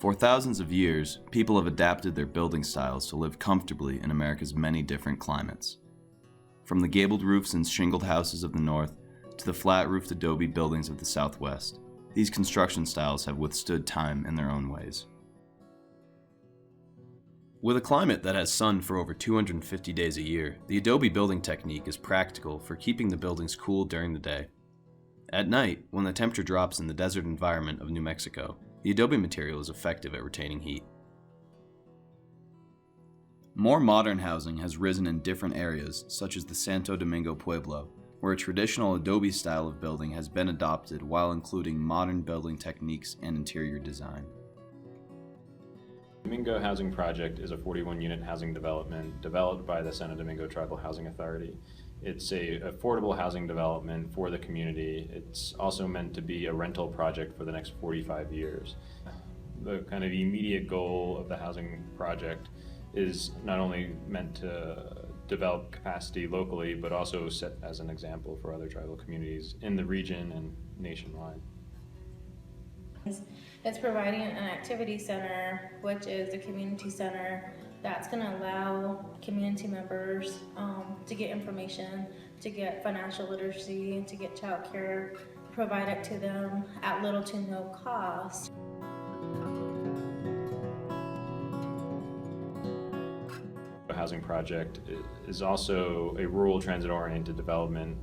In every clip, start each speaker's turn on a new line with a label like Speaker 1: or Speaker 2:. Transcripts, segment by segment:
Speaker 1: For thousands of years, people have adapted their building styles to live comfortably in America's many different climates. From the gabled roofs and shingled houses of the north to the flat-roofed adobe buildings of the southwest, these construction styles have withstood time in their own ways. With a climate that has sun for over 250 days a year, the adobe building technique is practical for keeping the buildings cool during the day. At night, when the temperature drops in the desert environment of New Mexico, the adobe material is effective at retaining heat. More modern housing has risen in different areas, such as the Santo Domingo Pueblo, where a traditional adobe style of building has been adopted while including modern building techniques and interior design.
Speaker 2: Domingo Housing Project is a 41-unit housing development developed by the Santo Domingo Tribal Housing Authority. It's an affordable housing development for the community. It's also meant to be a rental project for the next 45 years. The kind of immediate goal of the housing project is not only meant to develop capacity locally, but also set as an example for other tribal communities in the region and nationwide.
Speaker 3: It's providing an activity center, which is a community center that's going to allow community members to get information, to get financial literacy, to get child care, provide it to them at little to no cost.
Speaker 2: The housing project is also a rural transit-oriented development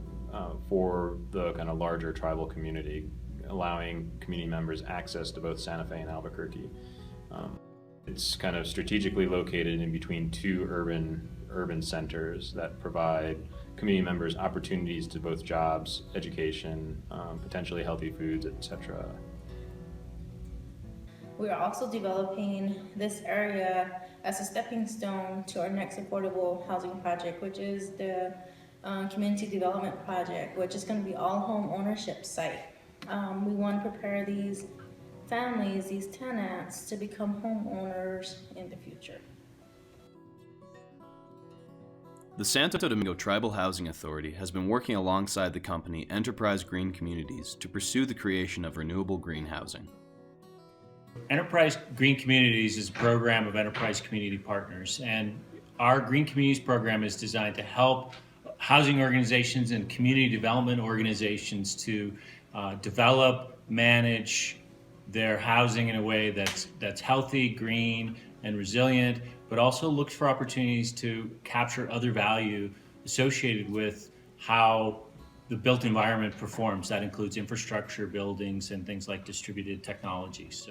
Speaker 2: for the kind of larger tribal community, allowing community members access to both Santa Fe and Albuquerque. It's kind of strategically located in between two urban centers that provide community members opportunities to both jobs, education, potentially healthy foods, etc.
Speaker 3: We are also developing this area as a stepping stone to our next affordable housing project, which is the community development project, which is going to be all home ownership site. We want to prepare these families, these tenants, to become homeowners in the future.
Speaker 1: The Santo Domingo Tribal Housing Authority has been working alongside the company Enterprise Green Communities to pursue the creation of renewable green housing.
Speaker 4: Enterprise Green Communities is a program of Enterprise Community Partners, and our Green Communities program is designed to help housing organizations and community development organizations to develop, manage their housing in a way that's healthy, green, and resilient, but also looks for opportunities to capture other value associated with how the built environment performs. That includes infrastructure, buildings, and things like distributed technologies.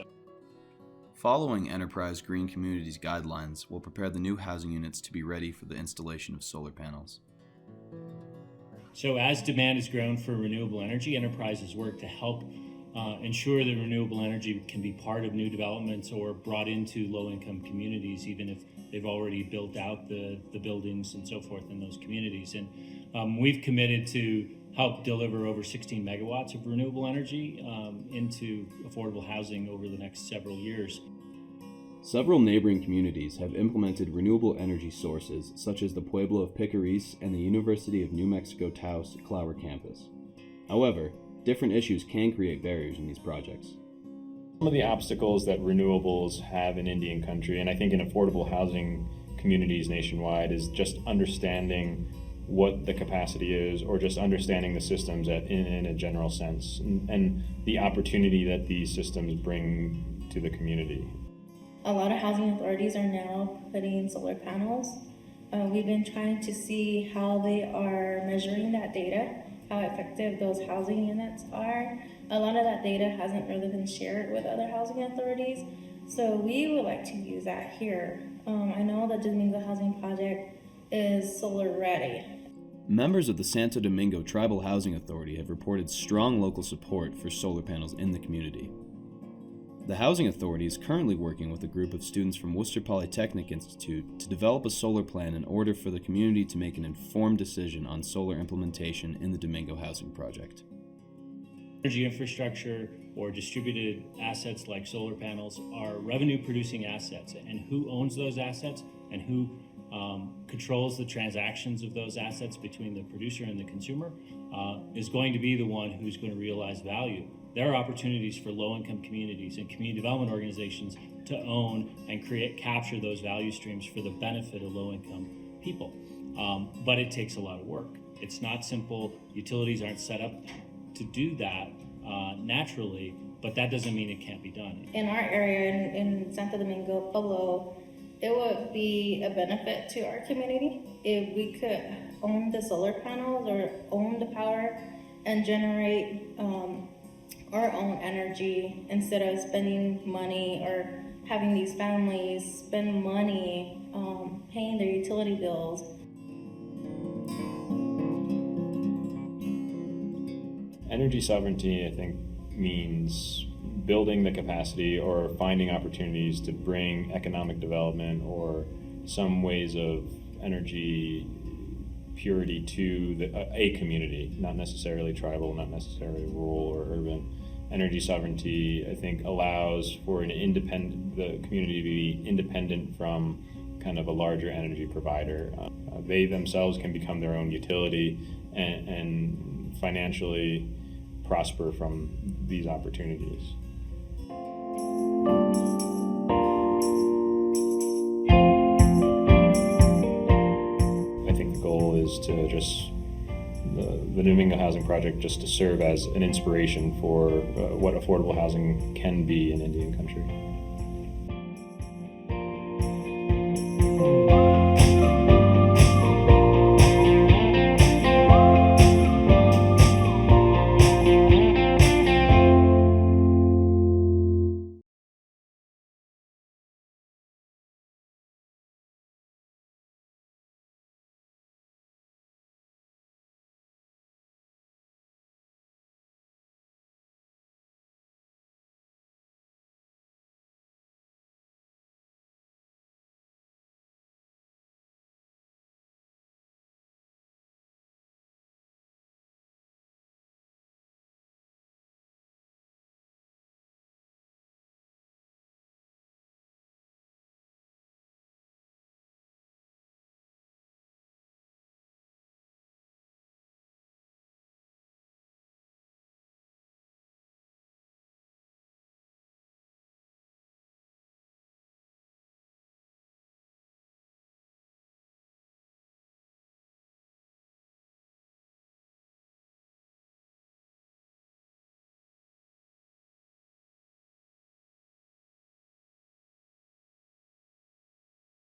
Speaker 1: Following Enterprise Green Communities guidelines will prepare the new housing units to be ready for the installation of solar panels.
Speaker 4: So as demand has grown for renewable energy, Enterprise has worked to help ensure that renewable energy can be part of new developments or brought into low-income communities, even if they've already built out the buildings and so forth in those communities. And we've committed to help deliver over 16 megawatts of renewable energy into affordable housing over the next several years.
Speaker 1: Several neighboring communities have implemented renewable energy sources, such as the Pueblo of Picaris and the University of New Mexico Taos Clower campus. However, different issues can create barriers in these projects.
Speaker 2: Some of the obstacles that renewables have in Indian country, and I think in affordable housing communities nationwide, is just understanding what the capacity is, or just understanding the systems in a general sense, and the opportunity that these systems bring to the community.
Speaker 3: A lot of housing authorities are now putting solar panels. We've been trying to see how they are measuring that data, how effective those housing units are. A lot of that data hasn't really been shared with other housing authorities, so we would like to use that here. I know the Domingo Housing Project is solar ready.
Speaker 1: Members of the Santo Domingo Tribal Housing Authority have reported strong local support for solar panels in the community. The Housing Authority is currently working with a group of students from Worcester Polytechnic Institute to develop a solar plan in order for the community to make an informed decision on solar implementation in the Domingo Housing Project.
Speaker 4: Energy infrastructure or distributed assets like solar panels are revenue-producing assets, and who owns those assets and who controls the transactions of those assets between the producer and the consumer is going to be the one who's going to realize value there are opportunities for low-income communities and community development organizations to own and capture those value streams for the benefit of low-income people. But it takes a lot of work. It's not simple. Utilities aren't set up to do that naturally, but that doesn't mean it can't be done.
Speaker 3: In our area, in Santo Domingo, Pueblo, it would be a benefit to our community if we could own the solar panels or own the power and generate our own energy instead of spending money or having these families spend money paying their utility bills.
Speaker 2: Energy sovereignty, I think, means building the capacity or finding opportunities to bring economic development or some ways of energy purity to a community, not necessarily tribal, not necessarily rural or urban. Energy sovereignty, I think, allows for the community to be independent from kind of a larger energy provider. They themselves can become their own utility and financially prosper from these opportunities. I think the goal is to just the Domingo Housing Project just to serve as an inspiration for what affordable housing can be in Indian country.